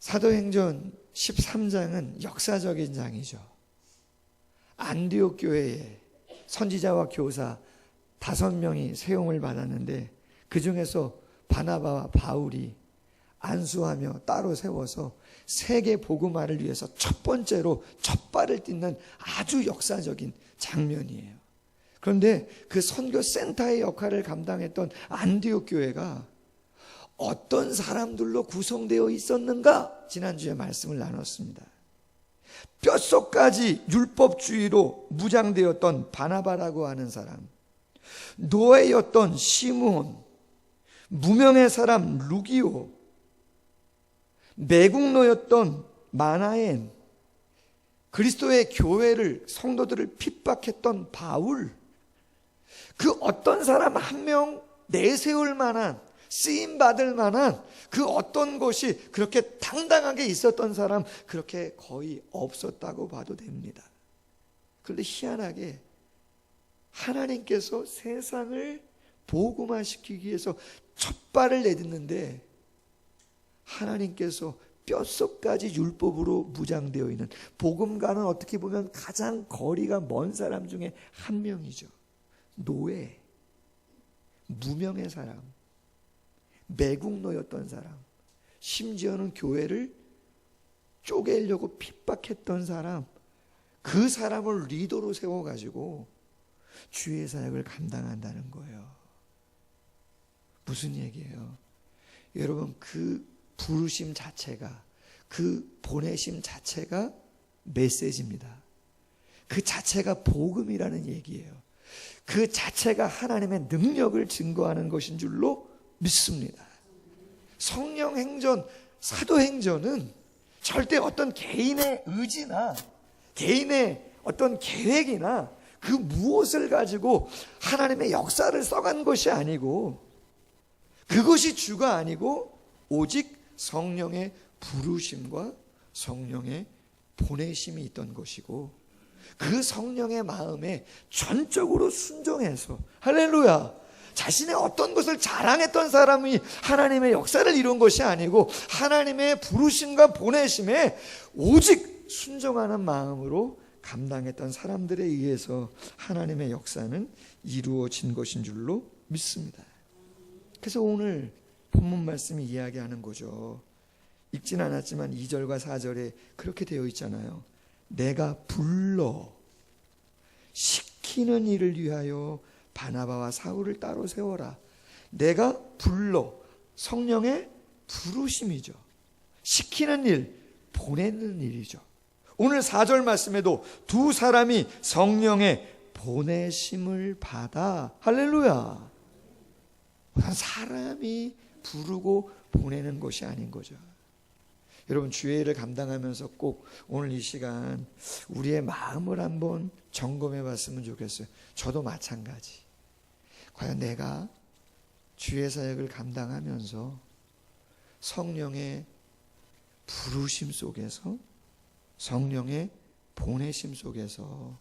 사도행전 13장은 역사적인 장이죠. 안디옥 교회에 선지자와 교사 5명이 세움을 받았는데 그 중에서 바나바와 바울이 안수하며 따로 세워서 세계 복음화를 위해서 첫 번째로 첫 발을 딛는 아주 역사적인 장면이에요. 그런데 그 선교 센터의 역할을 감당했던 안디옥 교회가 어떤 사람들로 구성되어 있었는가? 지난주에 말씀을 나눴습니다. 뼛속까지 율법주의로 무장되었던 바나바라고 하는 사람, 노예였던 시므온, 무명의 사람 루기오, 매국노였던 마나엔, 그리스도의 교회를, 성도들을 핍박했던 바울, 그 어떤 사람 한 명 내세울 만한, 쓰임받을 만한 그 어떤 것이 그렇게 당당하게 있었던 사람 그렇게 거의 없었다고 봐도 됩니다. 그런데 희한하게 하나님께서 세상을 복음화시키기 위해서 첫 발을 내딛는데 하나님께서 뼛속까지 율법으로 무장되어 있는, 복음과는 어떻게 보면 가장 거리가 먼 사람 중에 한 명이죠. 노예, 무명의 사람, 매국노였던 사람, 심지어는 교회를 쪼개려고 핍박했던 사람, 그 사람을 리더로 세워가지고 주의 사역을 감당한다는 거예요. 무슨 얘기예요? 여러분, 그 부르심 자체가, 그 보내심 자체가 메시지입니다. 그 자체가 복음이라는 얘기예요. 그 자체가 하나님의 능력을 증거하는 것인 줄로 믿습니다. 성령 행전, 사도 행전은 절대 어떤 개인의 의지나 개인의 어떤 계획이나 그 무엇을 가지고 하나님의 역사를 써간 것이 아니고, 그것이 주가 아니고 오직 성령의 부르심과 성령의 보내심이 있던 것이고, 그 성령의 마음에 전적으로 순종해서, 할렐루야, 자신의 어떤 것을 자랑했던 사람이 하나님의 역사를 이룬 것이 아니고 하나님의 부르심과 보내심에 오직 순종하는 마음으로 감당했던 사람들에 의해서 하나님의 역사는 이루어진 것인 줄로 믿습니다. 그래서 오늘 본문 말씀이 이야기하는 거죠. 읽진 않았지만 2절과 4절에 그렇게 되어 있잖아요. 내가 불러 시키는 일을 위하여 바나바와 사울을 따로 세워라. 내가 불러, 성령의 부르심이죠. 시키는 일, 보내는 일이죠. 오늘 4절 말씀에도 두 사람이 성령의 보내심을 받아, 할렐루야, 사람이 부르고 보내는 것이 아닌 거죠. 여러분, 주의 일을 감당하면서 꼭 오늘 이 시간 우리의 마음을 한번 점검해 봤으면 좋겠어요. 저도 마찬가지. 과연 내가 주의 사역을 감당하면서 성령의 부르심 속에서, 성령의 보내심 속에서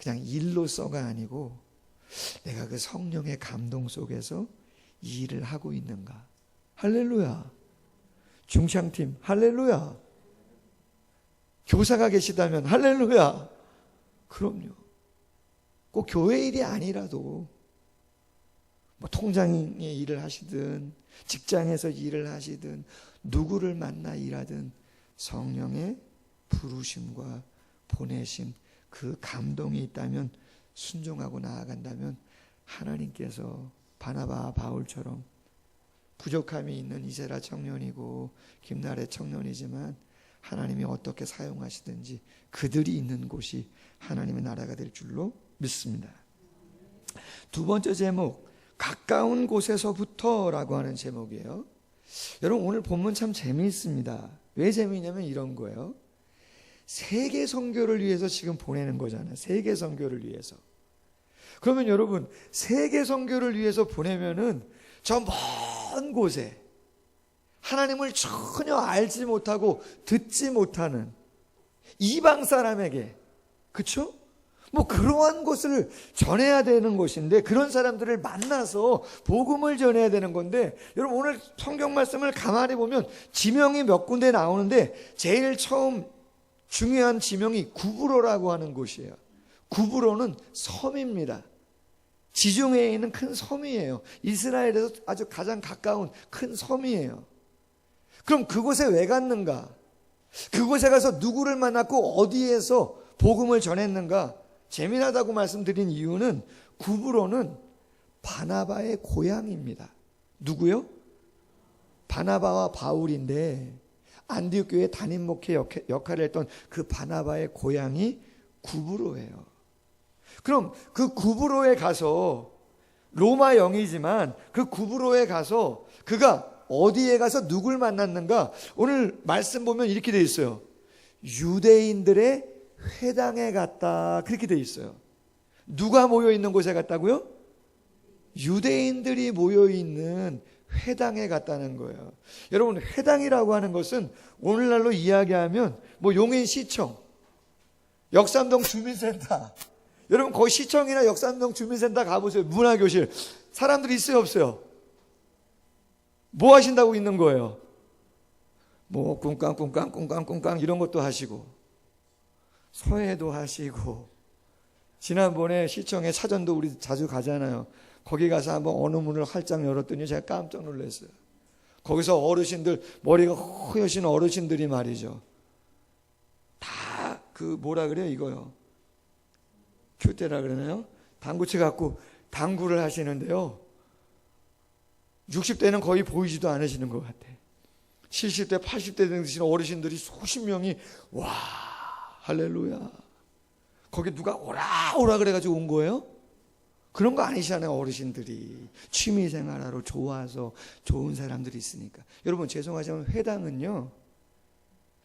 그냥 일로서가 아니고 내가 그 성령의 감동 속에서 이 일을 하고 있는가? 할렐루야. 중창팀 할렐루야. 교사가 계시다면 할렐루야. 그럼요. 꼭 교회 일이 아니라도 뭐 통장의 일을 하시든 직장에서 일을 하시든 누구를 만나 일하든 성령의 부르심과 보내심, 그 감동이 있다면, 순종하고 나아간다면 하나님께서 바나바 바울처럼 부족함이 있는 이세라 청년이고 김나래 청년이지만 하나님이 어떻게 사용하시든지 그들이 있는 곳이 하나님의 나라가 될 줄로 믿습니다. 두 번째 제목, 가까운 곳에서부터라고 하는 제목이에요. 여러분, 오늘 본문 참 재미있습니다. 왜 재미있냐면 이런 거예요. 세계 선교를 위해서 지금 보내는 거잖아요. 세계 선교를 위해서. 그러면 여러분, 세계 선교를 위해서 보내면은 저 먼 곳에 하나님을 전혀 알지 못하고 듣지 못하는 이방 사람에게, 그쵸? 뭐 그러한 것을 전해야 되는 것인데, 그런 사람들을 만나서 복음을 전해야 되는 건데, 여러분 오늘 성경 말씀을 가만히 보면 지명이 몇 군데 나오는데 제일 처음 중요한 지명이 구브로라고 하는 곳이에요. 구브로는 섬입니다. 지중해에 있는 큰 섬이에요. 이스라엘에서 아주 가장 가까운 큰 섬이에요. 그럼 그곳에 왜 갔는가? 그곳에 가서 누구를 만났고 어디에서 복음을 전했는가? 재미나다고 말씀드린 이유는 구브로는 바나바의 고향입니다. 누구요? 바나바와 바울인데 안디옥 교회 담임 목회 역할을 했던 그 바나바의 고향이 구브로예요. 그럼 그 구브로에 가서, 로마 영이지만 그 구브로에 가서 그가 어디에 가서 누굴 만났는가? 오늘 말씀 보면 이렇게 돼 있어요. 유대인들의 회당에 갔다, 그렇게 돼 있어요. 누가 모여 있는 곳에 갔다고요? 유대인들이 모여 있는 회당에 갔다는 거예요. 여러분, 회당이라고 하는 것은 오늘날로 이야기하면 뭐 용인시청, 역삼동 주민센터, 여러분 거기 시청이나 역삼동 주민센터 가보세요. 문화교실 사람들이 있어요, 없어요? 뭐 하신다고 있는 거예요? 뭐 꿍깡 이런 것도 하시고 서예도 하시고, 지난번에 시청에 사전도 우리 자주 가잖아요. 거기 가서 한번 어느 문을 활짝 열었더니 제가 깜짝 놀랐어요. 거기서 어르신들, 머리가 허여신 어르신들이 말이죠, 다 그 뭐라 그래요 이거요, 큐대라 그러나요? 당구채 갖고 당구를 하시는데요, 60대는 거의 보이지도 않으시는 것 같아. 70대 80대 되시는 어르신들이 수십 명이, 와 할렐루야. 거기 누가 오라 그래가지고 온 거예요? 그런 거 아니시잖아요. 어르신들이 취미생활하러 좋아서 좋은 사람들이 있으니까. 여러분 죄송하지만 회당은요,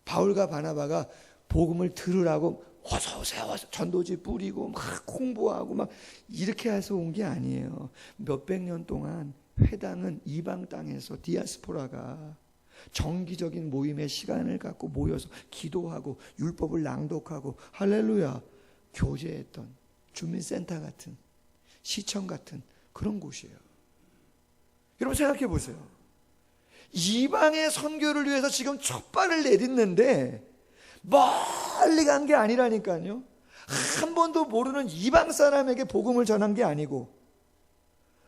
바울과 바나바가 복음을 들으라고 어서 오세요, 어서 전도지 뿌리고 막 홍보하고 막 이렇게 해서 온 게 아니에요. 몇백 년 동안 회당은 이방 땅에서 디아스포라가 정기적인 모임의 시간을 갖고 모여서 기도하고 율법을 낭독하고 할렐루야 교제했던 주민센터 같은, 시청 같은 그런 곳이에요. 여러분 생각해 보세요. 이방의 선교를 위해서 지금 첫 발을 내딛는데 멀리 간 게 아니라니까요. 한 번도 모르는 이방 사람에게 복음을 전한 게 아니고,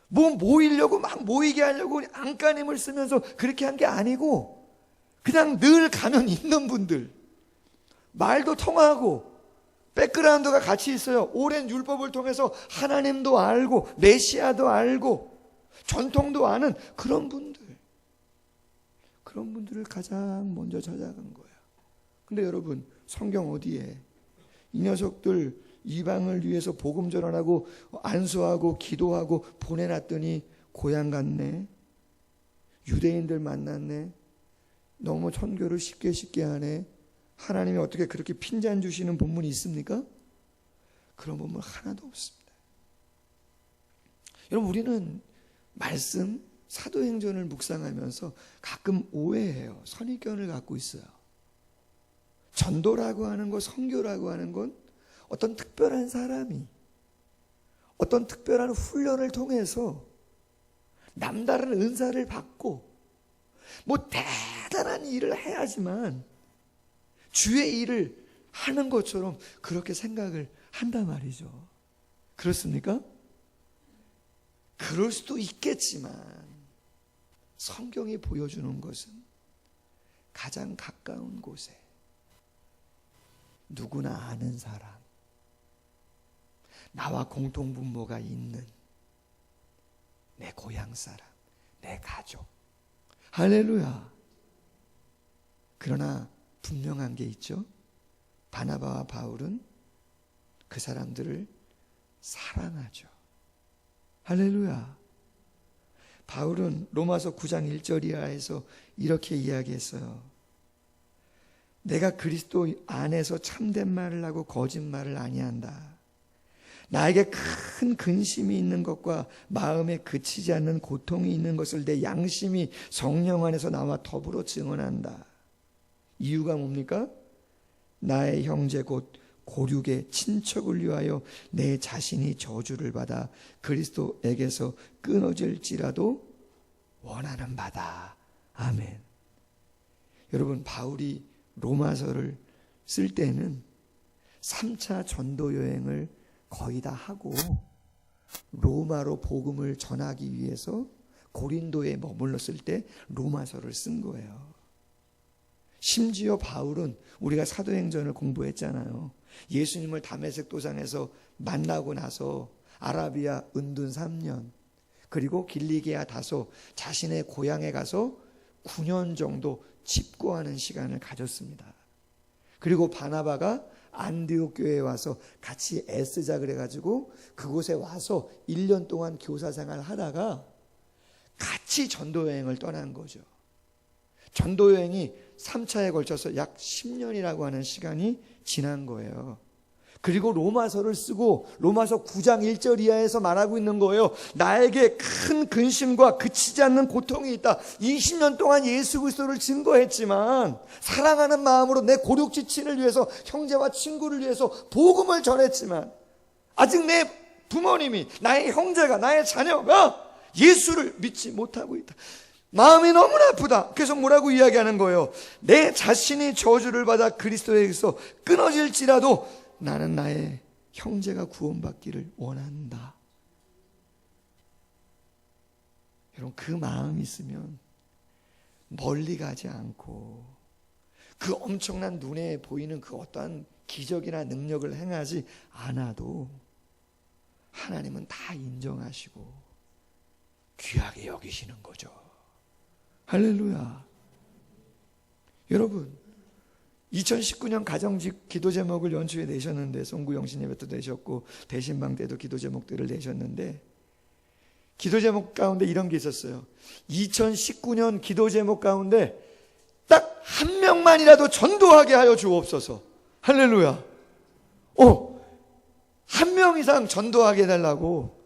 뭐 모이려고 막 모이게 하려고 안간힘을 쓰면서 그렇게 한 게 아니고, 그냥 늘 가면 있는 분들, 말도 통하고 백그라운드가 같이 있어요. 오랜 율법을 통해서 하나님도 알고 메시아도 알고 전통도 아는 그런 분들을 가장 먼저 찾아간 거예요. 근데 여러분 성경 어디에 이 녀석들 이방을 위해서 복음 전환하고 안수하고 기도하고 보내놨더니 고향 갔네, 유대인들 만났네, 너무 선교를 쉽게 하네, 하나님이 어떻게 그렇게 핀잔 주시는 본문이 있습니까? 그런 본문 하나도 없습니다. 여러분 우리는 말씀 사도행전을 묵상하면서 가끔 오해해요. 선입견을 갖고 있어요. 전도라고 하는 것, 선교라고 하는 건 어떤 특별한 사람이 어떤 특별한 훈련을 통해서 남다른 은사를 받고 뭐 대단한 일을 해야지만 주의 일을 하는 것처럼 그렇게 생각을 한단 말이죠. 그렇습니까? 그럴 수도 있겠지만 성경이 보여주는 것은 가장 가까운 곳에 누구나 아는 사람, 나와 공통분모가 있는 내 고향 사람, 내 가족. 할렐루야. 그러나 분명한 게 있죠. 바나바와 바울은 그 사람들을 사랑하죠. 할렐루야. 바울은 로마서 9장 1절 이하에서 이렇게 이야기했어요. 내가 그리스도 안에서 참된 말을 하고 거짓말을 아니한다. 나에게 큰 근심이 있는 것과 마음에 그치지 않는 고통이 있는 것을 내 양심이 성령 안에서 나와 더불어 증언한다. 이유가 뭡니까? 나의 형제 곧 고륙의 친척을 위하여 내 자신이 저주를 받아 그리스도에게서 끊어질지라도 원하는 바다. 아멘. 여러분, 바울이 로마서를 쓸 때는 3차 전도 여행을 거의 다 하고 로마로 복음을 전하기 위해서 고린도에 머물렀을 때 로마서를 쓴 거예요. 심지어 바울은, 우리가 사도행전을 공부했잖아요. 예수님을 다메섹 도상에서 만나고 나서 아라비아 은둔 3년, 그리고 길리기아 다소, 자신의 고향에 가서 9년 정도 집고하는 시간을 가졌습니다. 그리고 바나바가 안디옥 교회에 와서 같이 애쓰자 그래가지고 그곳에 와서 1년 동안 교사 생활을 하다가 같이 전도여행을 떠난 거죠. 전도여행이 3차에 걸쳐서 약 10년이라고 하는 시간이 지난 거예요. 그리고 로마서를 쓰고 로마서 9장 1절 이하에서 말하고 있는 거예요. 나에게 큰 근심과 그치지 않는 고통이 있다. 20년 동안 예수 그리스도를 증거했지만 사랑하는 마음으로 내 고륙 지친을 위해서, 형제와 친구를 위해서 복음을 전했지만 아직 내 부모님이, 나의 형제가, 나의 자녀가 예수를 믿지 못하고 있다. 마음이 너무나 아프다. 그래서 뭐라고 이야기하는 거예요? 내 자신이 저주를 받아 그리스도에게서 끊어질지라도 나는 나의 형제가 구원받기를 원한다. 여러분, 그 마음이 있으면 멀리 가지 않고 그 엄청난 눈에 보이는 그 어떠한 기적이나 능력을 행하지 않아도 하나님은 다 인정하시고 귀하게 여기시는 거죠. 할렐루야. 여러분, 2019년 가정집 기도 제목을 연초에 내셨는데, 송구영신 예배도 내셨고 대신방 때도 기도 제목들을 내셨는데, 기도 제목 가운데 이런 게 있었어요. 2019년 기도 제목 가운데 딱 한 명만이라도 전도하게 하여 주옵소서. 할렐루야. 한 명 이상 전도하게 해달라고.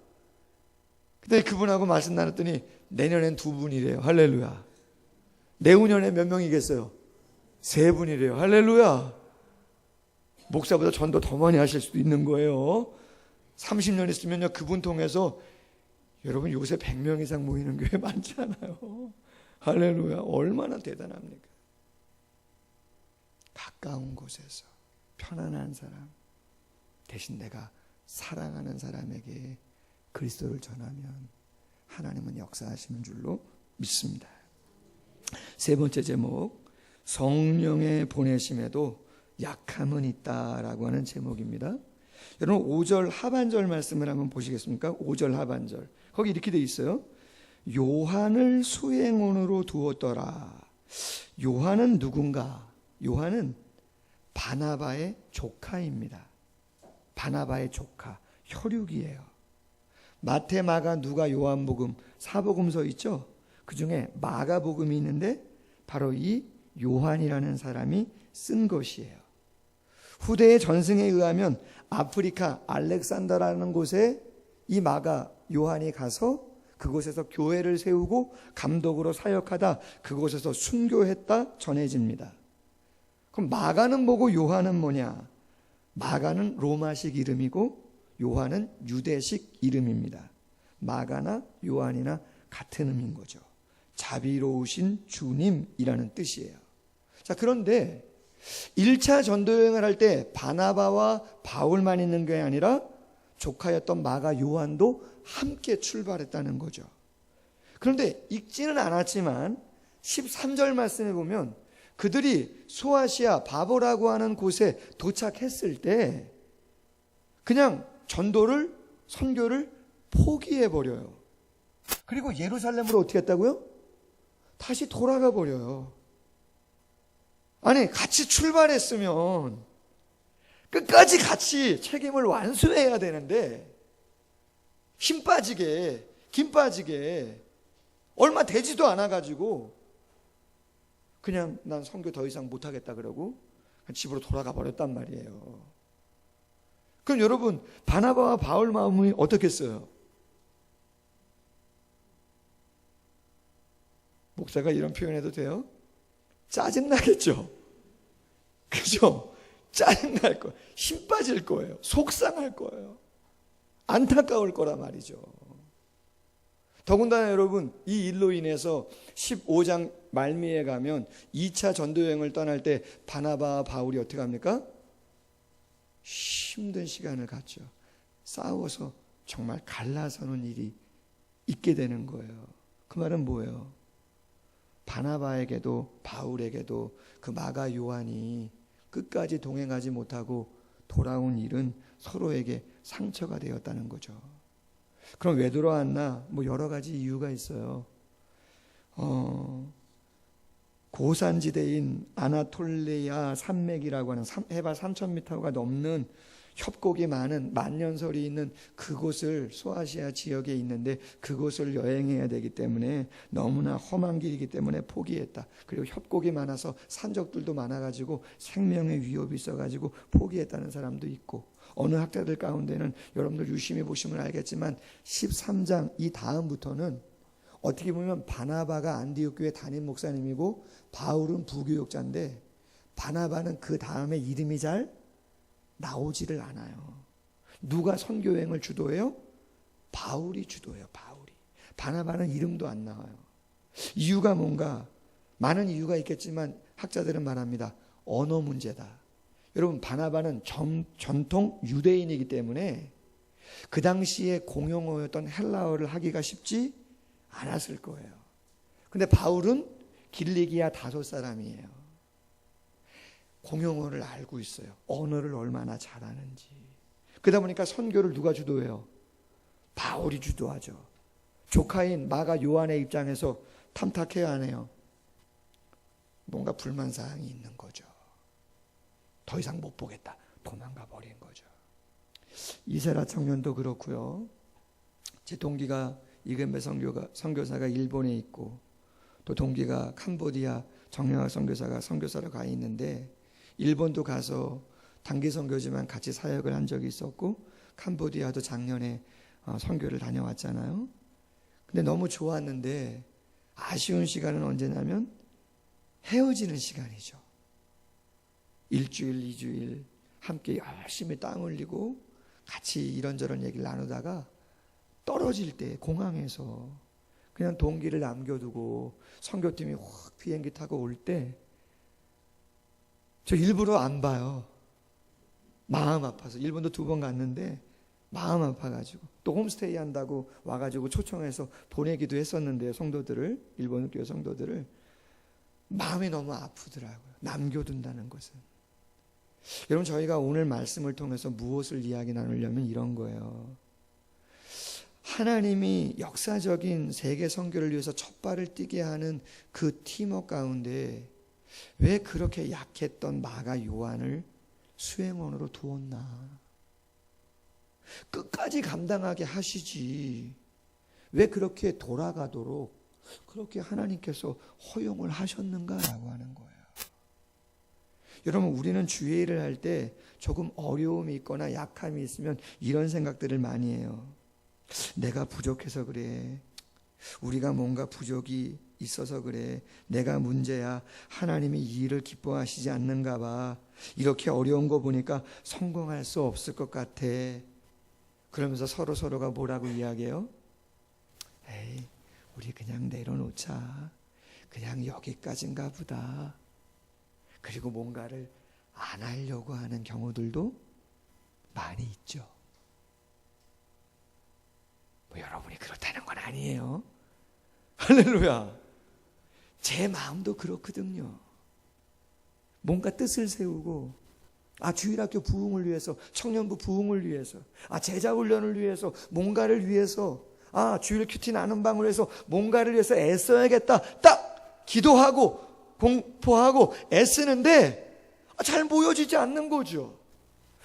근데 그분하고 말씀 나눴더니 내년엔 2분이래요. 할렐루야. 내후년에 몇 명이겠어요? 3분이래요. 할렐루야. 목사보다 전도 더 많이 하실 수도 있는 거예요. 30년 있으면요, 그분 통해서 여러분 요새 100명 이상 모이는 교회 많지 않아요? 할렐루야. 얼마나 대단합니까? 가까운 곳에서 편안한 사람 대신 내가 사랑하는 사람에게 그리스도를 전하면 하나님은 역사하시는 줄로 믿습니다. 세 번째 제목, 성령의 보내심에도 약함은 있다라고 하는 제목입니다. 여러분 5절 하반절 말씀을 한번 보시겠습니까? 5절 하반절 거기 이렇게 돼 있어요. 요한을 수행원으로 두었더라. 요한은 누군가? 요한은 바나바의 조카입니다. 바나바의 조카, 혈육이에요. 마태, 마가, 누가, 요한복음, 사복음서 있죠? 그 중에 마가복음이 있는데 바로 이 요한이라는 사람이 쓴 것이에요. 후대의 전승에 의하면 아프리카 알렉산더라는 곳에 이 마가 요한이 가서 그곳에서 교회를 세우고 감독으로 사역하다 그곳에서 순교했다 전해집니다. 그럼 마가는 뭐고 요한은 뭐냐? 마가는 로마식 이름이고 요한은 유대식 이름입니다. 마가나 요한이나 같은 의미인 거죠. 자비로우신 주님이라는 뜻이에요. 자, 그런데 1차 전도여행을 할 때 바나바와 바울만 있는 게 아니라 조카였던 마가 요한도 함께 출발했다는 거죠. 그런데 읽지는 않았지만 13절 말씀에 보면 그들이 소아시아 바보라고 하는 곳에 도착했을 때 그냥 전도를, 선교를 포기해버려요. 그리고 예루살렘으로 어떻게 했다고요? 다시 돌아가 버려요. 아니, 같이 출발했으면 끝까지 같이 책임을 완수해야 되는데 힘 빠지게, 김 빠지게 얼마 되지도 않아가지고 그냥 난 선교 더 이상 못하겠다 그러고 집으로 돌아가 버렸단 말이에요. 그럼 여러분, 바나바와 바울 마음이 어떻겠어요? 목사가 이런 표현해도 돼요? 짜증나겠죠? 그죠? 짜증날 거예요. 힘 빠질 거예요. 속상할 거예요. 안타까울 거란 말이죠. 더군다나 여러분, 이 일로 인해서 15장 말미에 가면 2차 전도여행을 떠날 때 바나바와 바울이 어떻게 합니까? 힘든 시간을 갖죠. 싸워서 정말 갈라서는 일이 있게 되는 거예요. 그 말은 뭐예요? 바나바에게도 바울에게도 그 마가 요한이 끝까지 동행하지 못하고 돌아온 일은 서로에게 상처가 되었다는 거죠. 그럼 왜 돌아왔나? 뭐 여러 가지 이유가 있어요. 고산지대인 아나톨리아 산맥이라고 하는 해발 3,000m가 넘는 협곡이 많은 만년설이 있는 그곳을 소아시아 지역에 있는데 그곳을 여행해야 되기 때문에 너무나 험한 길이기 때문에 포기했다. 그리고 협곡이 많아서 산적들도 많아가지고 생명의 위협이 있어가지고 포기했다는 사람도 있고, 어느 학자들 가운데는 여러분들 유심히 보시면 알겠지만 13장 이 다음부터는 어떻게 보면 바나바가 안디옥 교회 담임 목사님이고 바울은 부교육자인데 바나바는 그 다음에 이름이 잘 나오지를 않아요. 누가 선교여행을 주도해요? 바울이 주도해요. 바울이. 바나바는 이름도 안 나와요. 이유가 뭔가? 많은 이유가 있겠지만 학자들은 말합니다. 언어 문제다. 여러분, 바나바는 전통 유대인이기 때문에 그 당시에 공용어였던 헬라어를 하기가 쉽지 않았을 거예요. 근데 바울은 길리기아 다소 사람이에요. 공용어를 알고 있어요. 언어를 얼마나 잘하는지. 그러다 보니까 선교를 누가 주도해요? 바울이 주도하죠. 조카인 마가 요한의 입장에서 탐탁해야 하네요. 뭔가 불만사항이 있는 거죠. 더 이상 못 보겠다. 도망가 버린 거죠. 이세라 청년도 그렇고요. 제 동기가 이근배 선교사가 일본에 있고, 또 동기가 캄보디아 정영학 선교사가 선교사로 가 있는데, 일본도 가서 단기 선교지만 같이 사역을 한 적이 있었고, 캄보디아도 작년에 선교를 다녀왔잖아요. 근데 너무 좋았는데 아쉬운 시간은 언제냐면 헤어지는 시간이죠. 일주일, 2주일 함께 열심히 땀 흘리고 같이 이런저런 얘기를 나누다가 떨어질 때 공항에서 그냥 동기를 남겨두고 선교팀이 확 비행기 타고 올 때 저 일부러 안 봐요. 마음 아파서. 일본도 2번 갔는데 마음 아파가지고 또 홈스테이 한다고 와가지고 초청해서 보내기도 했었는데요. 성도들을, 일본 교회 성도들을. 마음이 너무 아프더라고요. 남겨둔다는 것은. 여러분, 저희가 오늘 말씀을 통해서 무엇을 이야기 나누려면 이런 거예요. 하나님이 역사적인 세계 선교를 위해서 첫 발을 뛰게 하는 그 팀워크 가운데 왜 그렇게 약했던 마가 요한을 수행원으로 두었나? 끝까지 감당하게 하시지 왜 그렇게 돌아가도록 그렇게 하나님께서 허용을 하셨는가라고 하는 거예요. 여러분, 우리는 주의 일을 할 때 조금 어려움이 있거나 약함이 있으면 이런 생각들을 많이 해요. 내가 부족해서 그래. 우리가 뭔가 부족이 있어서 그래. 내가 문제야. 하나님이 이 일을 기뻐하시지 않는가 봐. 이렇게 어려운 거 보니까 성공할 수 없을 것 같아. 그러면서 서로가 뭐라고 이야기해요? 에이, 우리 그냥 내려놓자. 그냥 여기까지인가 보다. 그리고 뭔가를 안 하려고 하는 경우들도 많이 있죠. 뭐 여러분이 그렇다는 건 아니에요. 할렐루야. 제 마음도 그렇거든요. 뭔가 뜻을 세우고, 주일학교 부흥을 위해서, 청년부 부흥을 위해서, 제자훈련을 위해서, 뭔가를 위해서, 주일 큐티 나눔 방을 위해서 뭔가를 위해서 애써야겠다. 딱 기도하고 공포하고 애쓰는데 잘 모여지지 않는 거죠.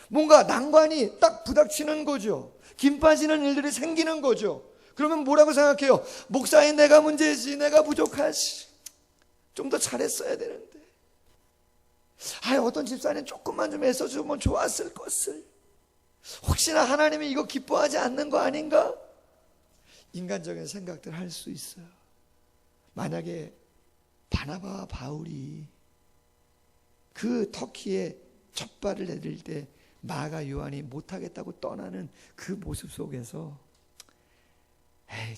뭔가 난관이 딱 부닥치는 거죠. 김 빠지는 일들이 생기는 거죠. 그러면 뭐라고 생각해요? 목사인 내가 문제지, 내가 부족하지. 좀 더 잘했어야 되는데. 어떤 집사님 조금만 좀 애써주면 좋았을 것을. 혹시나 하나님이 이거 기뻐하지 않는 거 아닌가? 인간적인 생각들 할 수 있어요. 만약에 바나바와 바울이 그 터키의 첫 발을 내딜 때 마가 요한이 못하겠다고 떠나는 그 모습 속에서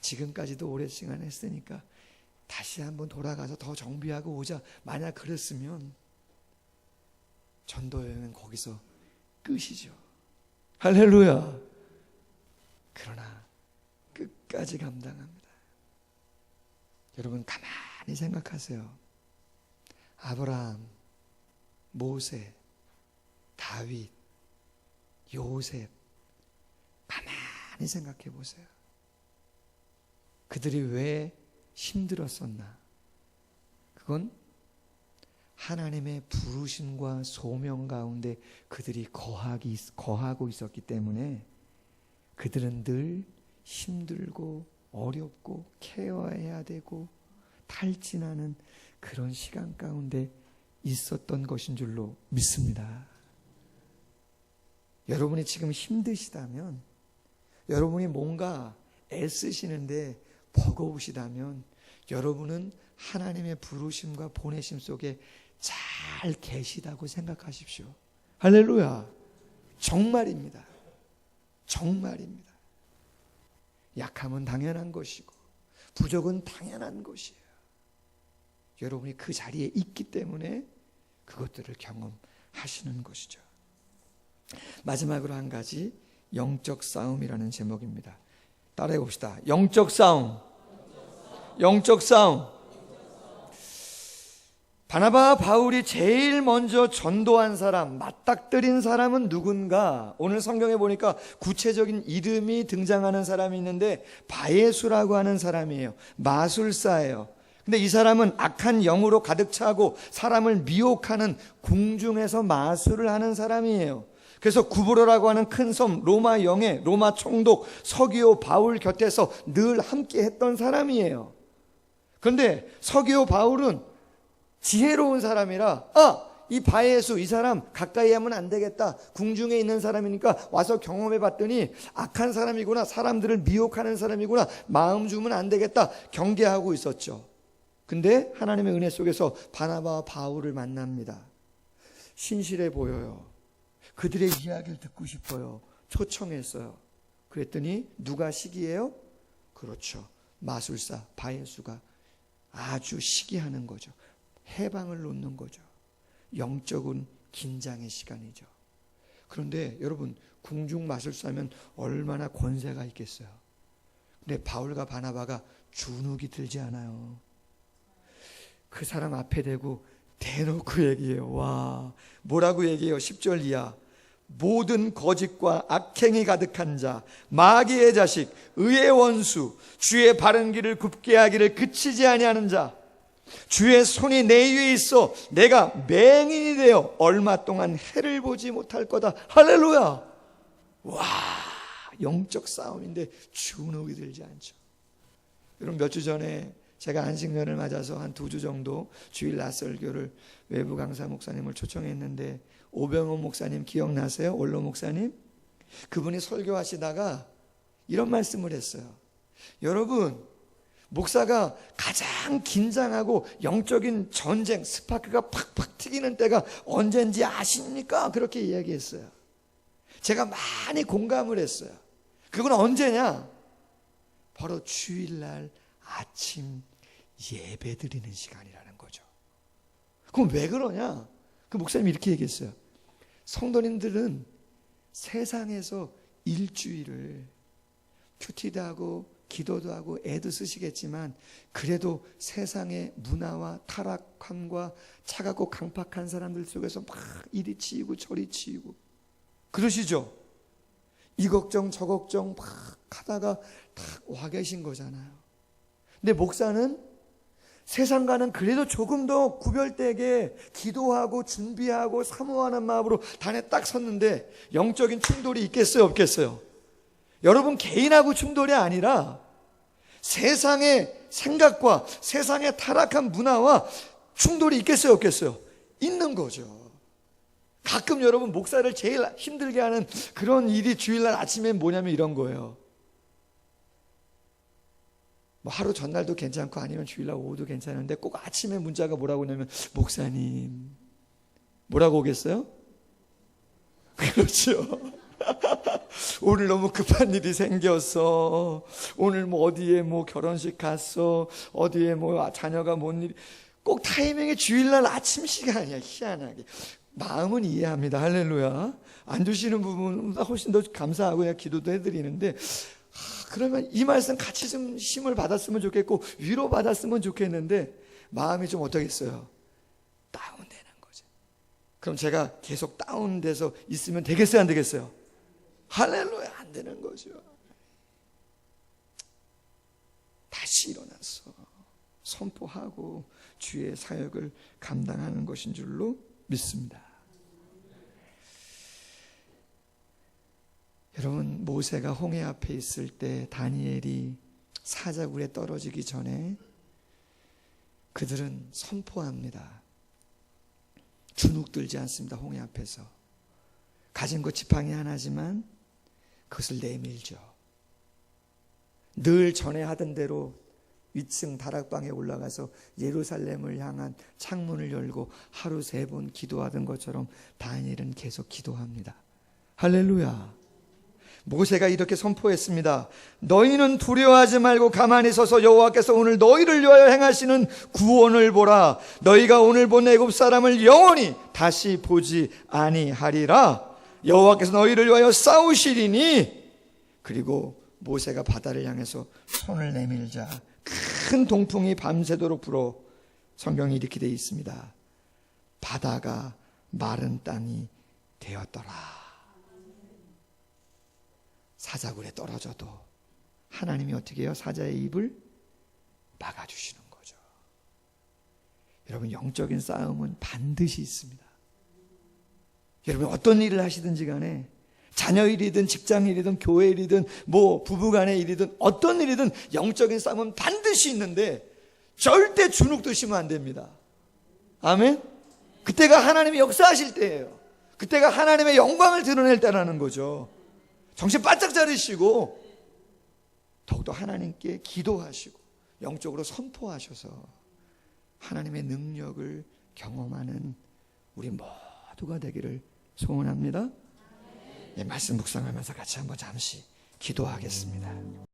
지금까지도 오랜 시간 했으니까 다시 한번 돌아가서 더 정비하고 오자. 만약 그랬으면 전도 여행은 거기서 끝이죠. 할렐루야. 그러나 끝까지 감당합니다. 여러분 가만히 생각하세요. 아브라함, 모세, 다윗, 요셉, 가만히 생각해 보세요. 그들이 왜 힘들었었나? 그건 하나님의 부르심과 소명 가운데 그들이 거하고 있었기 때문에 그들은 늘 힘들고 어렵고 케어해야 되고 탈진하는 그런 시간 가운데 있었던 것인 줄로 믿습니다. 여러분이 지금 힘드시다면, 여러분이 뭔가 애쓰시는데 버거우시다면 여러분은 하나님의 부르심과 보내심 속에 잘 계시다고 생각하십시오. 할렐루야. 정말입니다. 정말입니다. 약함은 당연한 것이고 부족은 당연한 것이에요. 여러분이 그 자리에 있기 때문에 그것들을 경험하시는 것이죠. 마지막으로 한 가지, 영적 싸움이라는 제목입니다. 따라해 봅시다. 영적 싸움. 영적 싸움. 바나바와 바울이 제일 먼저 전도한 사람, 맞닥뜨린 사람은 누군가? 오늘 성경에 보니까 구체적인 이름이 등장하는 사람이 있는데 바예수라고 하는 사람이에요. 마술사예요. 근데 이 사람은 악한 영으로 가득 차고 사람을 미혹하는 궁중에서 마술을 하는 사람이에요. 그래서 구브로라고 하는 큰 섬 로마 영해, 로마 총독 서기오 바울 곁에서 늘 함께 했던 사람이에요. 그런데 서기오 바울은 지혜로운 사람이라 이 바예수, 이 사람 가까이 하면 안 되겠다. 궁중에 있는 사람이니까 와서 경험해 봤더니 악한 사람이구나, 사람들을 미혹하는 사람이구나, 마음 주면 안 되겠다 경계하고 있었죠. 근데 하나님의 은혜 속에서 바나바와 바울을 만납니다. 신실해 보여요. 그들의 이야기를 듣고 싶어요. 초청했어요. 그랬더니 누가 시기해요? 그렇죠. 마술사 바예수가 아주 시기하는 거죠. 해방을 놓는 거죠. 영적인 긴장의 시간이죠. 그런데 여러분, 궁중 마술사면 얼마나 권세가 있겠어요. 근데 바울과 바나바가 주눅이 들지 않아요. 그 사람 앞에 대고 대놓고 얘기해요. 와, 뭐라고 얘기해요? 10절 이하. 모든 거짓과 악행이 가득한 자, 마귀의 자식, 의의 원수, 주의 바른 길을 굽게 하기를 그치지 아니하는 자, 주의 손이 내 위에 있어 내가 맹인이 되어 얼마 동안 해를 보지 못할 거다. 할렐루야. 와, 영적 싸움인데 주눅이 들지 않죠. 여러분, 몇 주 전에 제가 안식년을 맞아서 한 2주 정도 주일 낮설교를 외부 강사 목사님을 초청했는데, 오병호 목사님 기억나세요? 원로 목사님? 그분이 설교하시다가 이런 말씀을 했어요. 여러분, 목사가 가장 긴장하고 영적인 전쟁 스파크가 팍팍 튀기는 때가 언젠지 아십니까? 그렇게 이야기했어요. 제가 많이 공감을 했어요. 그건 언제냐? 바로 주일날 아침 예배 드리는 시간이라는 거죠. 그럼 왜 그러냐? 그 목사님이 이렇게 얘기했어요. 성도님들은 세상에서 일주일을 큐티도 하고 기도도 하고 애도 쓰시겠지만 그래도 세상의 문화와 타락함과 차갑고 강팍한 사람들 속에서 막 이리 치이고 저리 치이고 그러시죠? 이 걱정 저 걱정 막 하다가 딱 와 계신 거잖아요. 근데 목사는 세상과는 그래도 조금 더 구별되게 기도하고 준비하고 사모하는 마음으로 단에 딱 섰는데 영적인 충돌이 있겠어요, 없겠어요? 여러분, 개인하고 충돌이 아니라 세상의 생각과 세상의 타락한 문화와 충돌이 있겠어요, 없겠어요? 있는 거죠. 가끔 여러분, 목사를 제일 힘들게 하는 그런 일이 주일날 아침에 뭐냐면 이런 거예요. 뭐 하루 전날도 괜찮고 아니면 주일날 오후도 괜찮은데 꼭 아침에 문자가 뭐라고 오냐면, 목사님, 뭐라고 오겠어요? 그렇죠. 오늘 너무 급한 일이 생겼어. 오늘 뭐 어디에 뭐 결혼식 갔어. 어디에 뭐 자녀가 뭔 일. 꼭 타이밍이 주일날 아침 시간이야. 희한하게. 마음은 이해합니다. 할렐루야. 안 주시는 부분보다 훨씬 더 감사하고 그냥 기도도 해드리는데, 그러면 이 말씀 같이 좀 힘을 받았으면 좋겠고 위로 받았으면 좋겠는데 마음이 좀 어떠겠어요? 다운되는 거죠. 그럼 제가 계속 다운돼서 있으면 되겠어요? 안 되겠어요? 할렐루야. 안 되는 거죠. 다시 일어나서 선포하고 주의 사역을 감당하는 것인 줄로 믿습니다. 여러분, 모세가 홍해 앞에 있을 때 다니엘이 사자굴에 떨어지기 전에 그들은 선포합니다. 주눅들지 않습니다. 홍해 앞에서 가진 것 지팡이 하나지만 그것을 내밀죠. 늘 전에 하던 대로 위층 다락방에 올라가서 예루살렘을 향한 창문을 열고 하루 3번 기도하던 것처럼 다니엘은 계속 기도합니다. 할렐루야. 모세가 이렇게 선포했습니다. 너희는 두려워하지 말고 가만히 서서 여호와께서 오늘 너희를 위하여 행하시는 구원을 보라. 너희가 오늘 본 애굽 사람을 영원히 다시 보지 아니하리라. 여호와께서 너희를 위하여 싸우시리니. 그리고 모세가 바다를 향해서 손을 내밀자 큰 동풍이 밤새도록 불어 성경이 이렇게 되어 있습니다. 바다가 마른 땅이 되었더라. 사자굴에 떨어져도 하나님이 어떻게 해요? 사자의 입을 막아주시는 거죠. 여러분, 영적인 싸움은 반드시 있습니다. 여러분, 어떤 일을 하시든지 간에 자녀 일이든 직장 일이든 교회 일이든 뭐 부부간의 일이든 어떤 일이든 영적인 싸움은 반드시 있는데 절대 주눅 드시면 안 됩니다. 아멘. 그때가 하나님이 역사하실 때예요. 그때가 하나님의 영광을 드러낼 때라는 거죠. 정신 바짝 차리시고 더욱더 하나님께 기도하시고 영적으로 선포하셔서 하나님의 능력을 경험하는 우리 모두가 되기를 소원합니다. 예, 말씀 묵상하면서 같이 한번 잠시 기도하겠습니다.